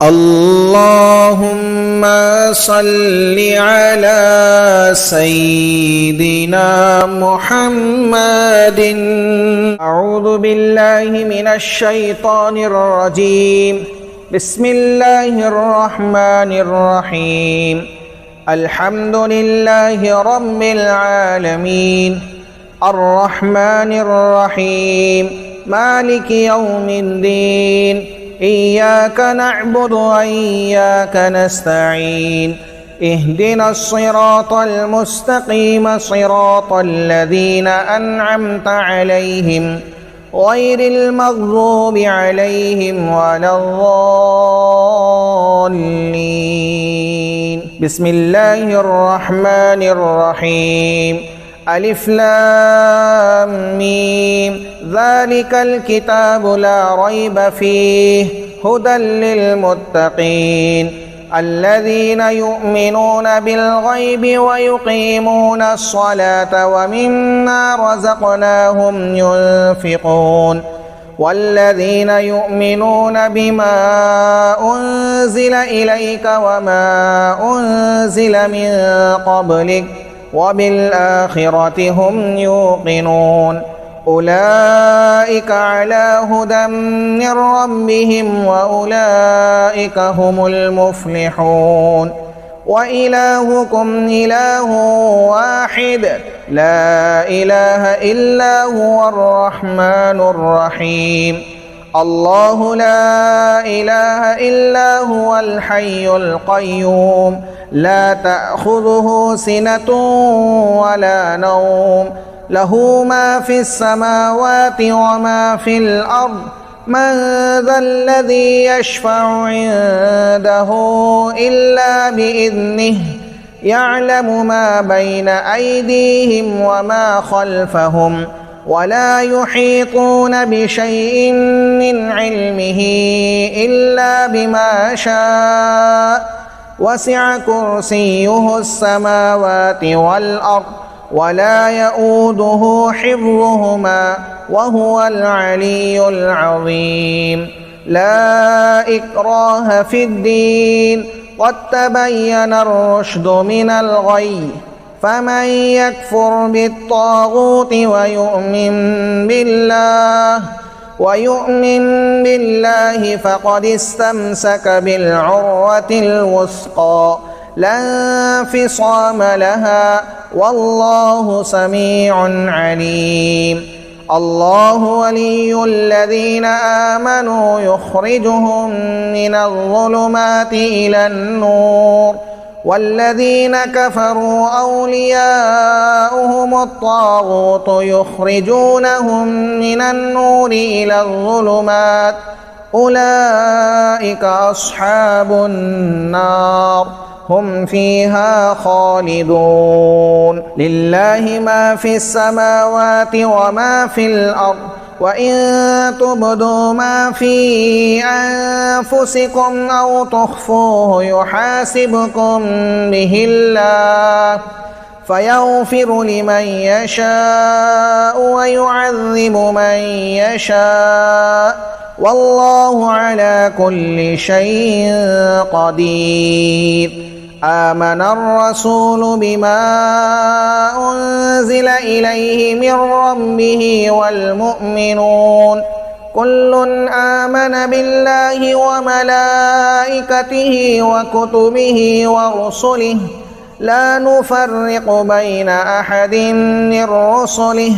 اللهم صل على سيدنا محمد. أعوذ بالله من الشيطان الرجيم. بسم الله الرحمن الرحيم. الحمد لله رب العالمين الرحمن الرحيم مالك يوم الدين. إياك نعبد وإياك نستعين. اهدنا الصراط المستقيم صراط الذين أنعمت عليهم غير المغضوب عليهم ولا الضالين. بسم الله الرحمن الرحيم. ألف لام ميم. ذلك الكتاب لا ريب فيه هدى للمتقين الذين يؤمنون بالغيب ويقيمون الصلاة ومما رزقناهم ينفقون والذين يؤمنون بما أنزل إليك وما أنزل من قبلك وبالآخرة هم يوقنون. أولئك على هدى من ربهم وأولئك هم المفلحون. وإلهكم إله واحد لا إله إلا هو الرحمن الرحيم. الله لا إله إلا هو الحي القيوم لا تأخذه سنة ولا نوم له ما في السماوات وما في الأرض. من ذا الذي يشفع عنده إلا بإذنه يعلم ما بين أيديهم وما خلفهم ولا يحيطون بشيء من علمه إلا بما شاء. وسع كرسيه السماوات والأرض ولا يؤوده حفظهما وهو العلي العظيم. لا إكراه في الدين قد تبين الرشد من الغي. فمن يكفر بالطاغوت ويؤمن بالله فقد استمسك بالعروة الوثقى لا انفصام لها والله سميع عليم. الله ولي الذين آمنوا يخرجهم من الظلمات إلى النور والذين كفروا أولياؤهم الطاغوت يخرجونهم من النور إلى الظلمات. أولئك أصحاب النار هم فيها خالدون. لله ما في السماوات وما في الأرض وإن تبدوا ما في أنفسكم أو تخفوه يحاسبكم به الله فيغفر لمن يشاء ويعذب من يشاء والله على كل شيء قدير. آمن الرسول بما أنزل إليه من ربه والمؤمنون كل آمن بالله وملائكته وكتبه ورسله لا نفرق بين أحد من رسله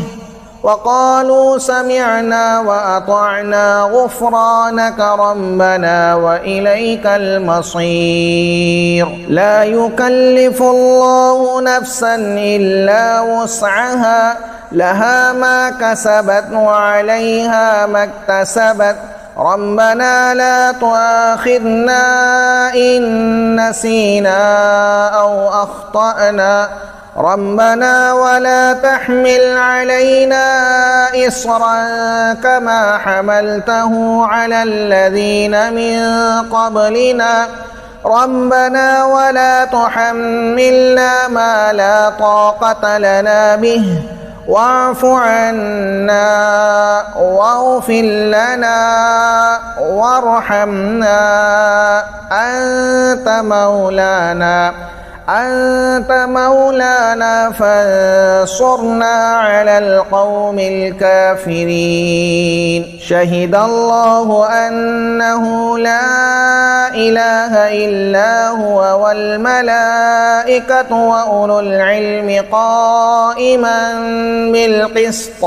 وقالوا سمعنا وأطعنا غفرانك ربنا وإليك المصير. لا يكلف الله نفسا إلا وسعها لها ما كسبت وعليها ما اكتسبت. ربنا لا تؤاخذنا إن نسينا أو أخطأنا. ربنا ولا تحمل علينا إصرا كما حملته على الذين من قبلنا. ربنا ولا تحملنا ما لا طاقة لنا به واعف عنا واغفر لنا وارحمنا أنت مولانا فانصرنا على القوم الكافرين. شهد الله أنه لا إله إلا هو والملائكة وأولو العلم قائما بالقسط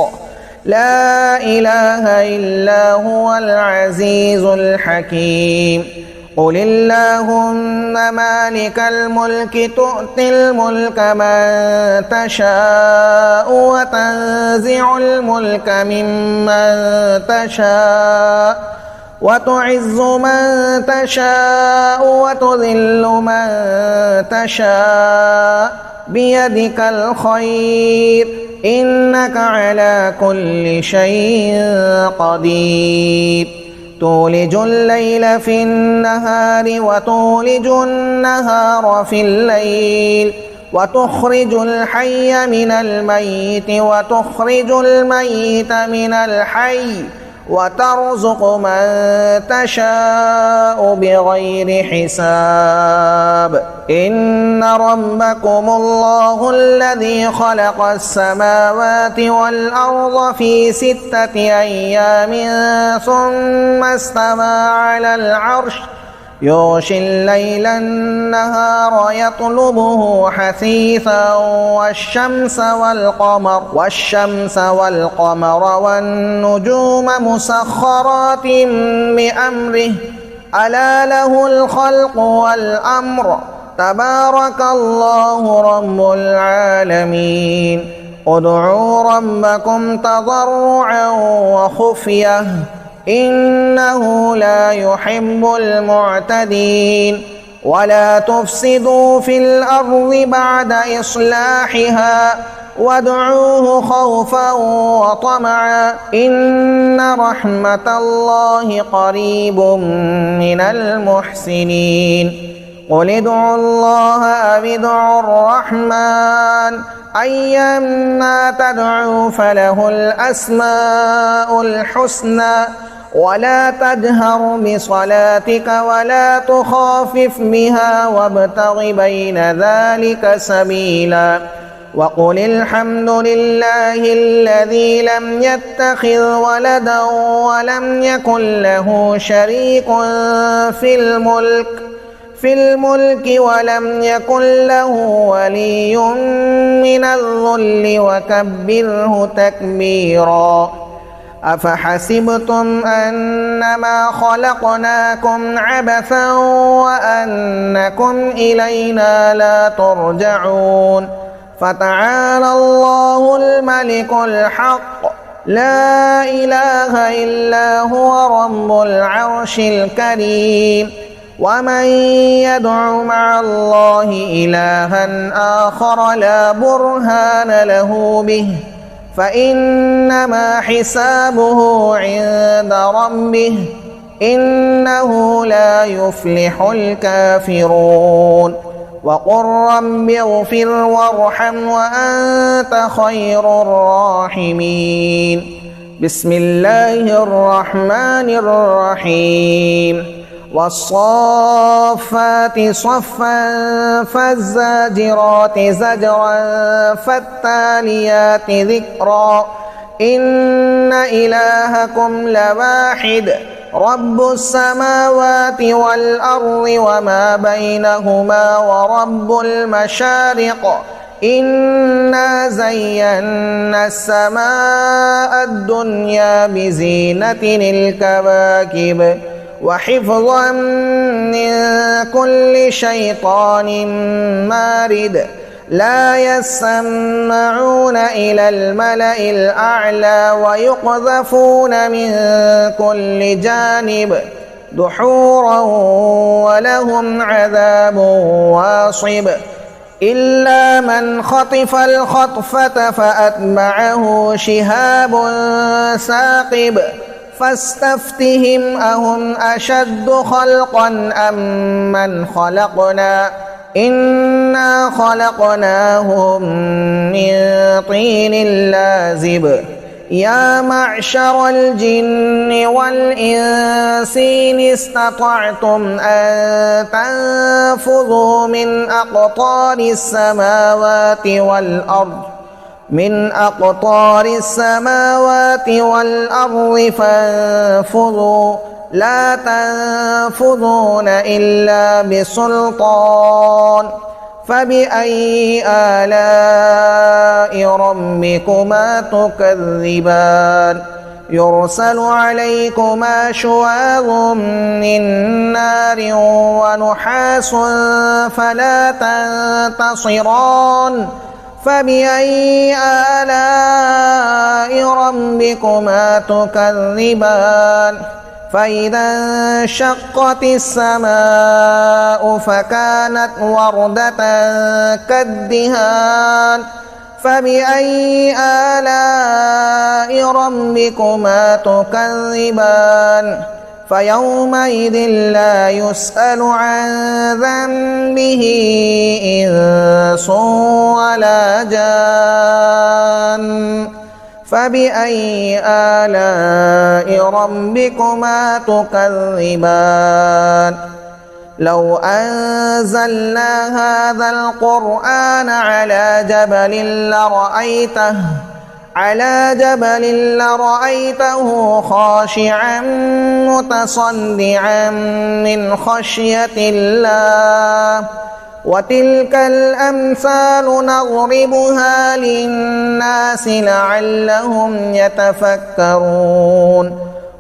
لا إله إلا هو العزيز الحكيم. قل اللهم مالك الملك تؤتي الملك من تشاء وتنزع الملك ممن تشاء وتعز من تشاء وتذل من تشاء بيدك الخير إنك على كل شيء قدير. تولج الليل في النهار وتولج النهار في الليل وتخرج الحي من الميت وتخرج الميت من الحي وترزق من تشاء بغير حساب. إن ربكم الله الذي خلق السماوات والأرض في 6 أيام ثم استوى على العرش يغشي الليل النهار يطلبه حثيثا والشمس والقمر والنجوم مسخرات بأمره ألا له الخلق والأمر تبارك الله رب العالمين. ادعوا ربكم تضرعا وخفية إنه لا يحب المعتدين. ولا تفسدوا في الأرض بعد إصلاحها وادعوه خوفا وطمعا إن رحمة الله قريب من المحسنين. قل ادعوا الله أو ادعوا الرحمن أيما تدعوا فله الأسماء الحسنى ولا تجهر بصلاتك ولا تخافت بها وابتغ بين ذلك سبيلا. وقل الحمد لله الذي لم يتخذ ولدا ولم يكن له شريك في الملك ولم يكن له ولي من الذل وكبره تكبيرا. أفحسبتم أنما خلقناكم عبثا وأنكم إلينا لا ترجعون. فتعالى الله الملك الحق لا إله إلا هو رب العرش الكريم. ومن يدع مع الله إلها آخر لا برهان له به فإنما حسابه عند ربه إنه لا يفلح الكافرون. وقل رب اغفر وارحم وأنت خير الراحمين. بسم الله الرحمن الرحيم. والصافات صفا فالزاجرات زجرا فالتاليات ذكرا إن إلهكم لواحد رب السماوات والأرض وما بينهما ورب المشارق إنا زينا السماء الدنيا بزينة الكواكب وحفظا من كل شيطان مارد لا يسمعون إلى الملأ الأعلى ويقذفون من كل جانب دحورا ولهم عذاب واصب إلا من خطف الخطفة فأتبعه شهاب ثاقب فاستفتهم أهم أشد خلقا أم من خلقنا إنا خلقناهم من طين لازب يا معشر الجن والإنس إن استطعتم أن تنفذوا من أقطار السماوات والأرض فانفذوا لا تنفذون إلا بسلطان فبأي آلاء ربكما تكذبان يرسل عليكما شواظ من نار ونحاس فلا تنتصران فبأي آلاء ربكما تكذبان فإذا انشقت السماء فكانت وردة كالدهان فبأي آلاء ربكما تكذبان فيومئذ لا يسأل عن ذنبه إنس ولا جان فبأي آلاء ربكما تكذبان لو أنزلنا هذا القرآن على جبل لرأيته خاشعا متصدعا من خشية الله وتلك الأمثال نضربها للناس لعلهم يتفكرون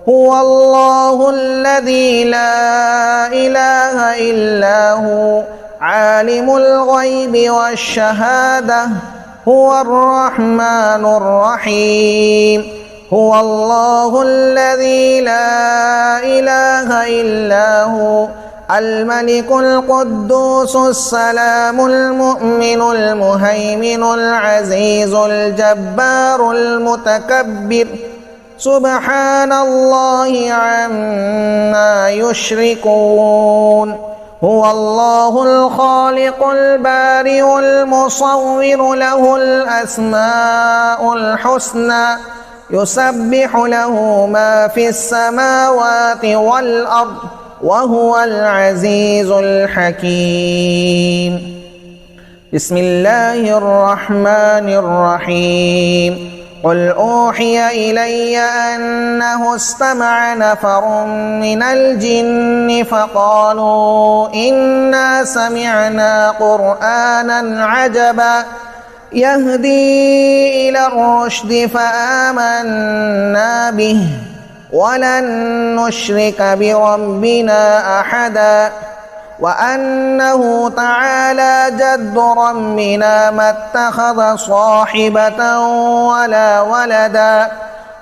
هو الله الذي لا إله إلا هو عالم الغيب والشهادة هو الرحمن الرحيم هو الله الذي لا إله إلا هو الملك القدوس السلام المؤمن المهيمن العزيز الجبار المتكبر سبحان الله عما يشركون هو الله الخالق البارئ المصور له الأسماء الحسنى يسبح له ما في السماوات والأرض وهو العزيز الحكيم بسم الله الرحمن الرحيم قل أوحي إلي أنه استمع نفر من الجن فقالوا إنا سمعنا قرآنا عجبا يهدي إلى الرشد فآمنا به ولن نشرك بربنا أحدا وأنه تعالى جد ربنا ما اتخذ صاحبة ولا ولدا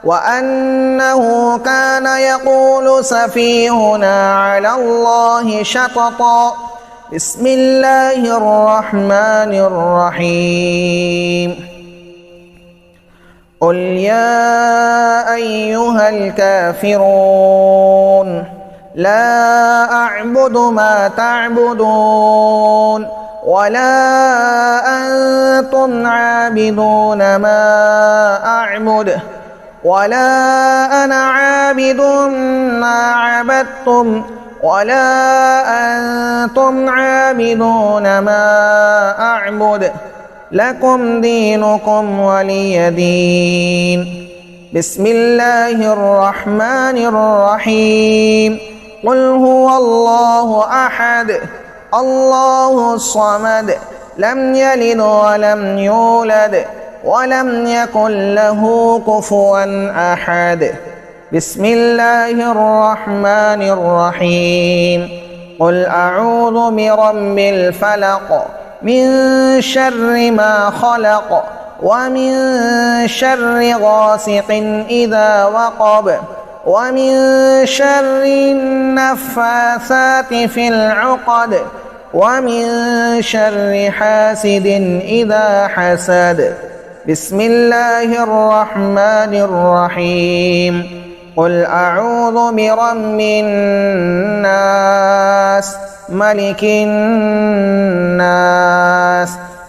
وأنه كان يقول سفيهنا على الله شططا بسم الله الرحمن الرحيم قل يا أيها الكافرون لا أعبد ما تعبدون ولا أنتم عابدون ما أعبد ولا أنا عابد ما عبدتم ولا أنتم عابدون ما أعبد لكم دينكم ولي دين بسم الله الرحمن الرحيم قل هو الله أحد الله الصمد لم يلد ولم يولد ولم يكن له كفوا أحد بسم الله الرحمن الرحيم قل أعوذ برب الفلق من شر ما خلق ومن شر غاسق إذا وقب ومن شر النفاثات في العقد ومن شر حاسد إذا حسد بسم الله الرحمن الرحيم قل أعوذ برب الناس ملك الناس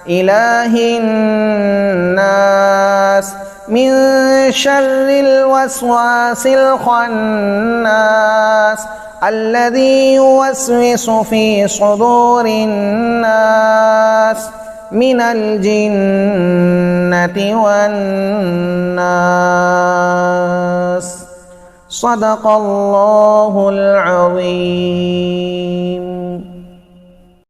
إله الناس من شر الوسواس الخناس الذي يوسوس في صدور الناس من الجنة والناس. صدق الله العظيم.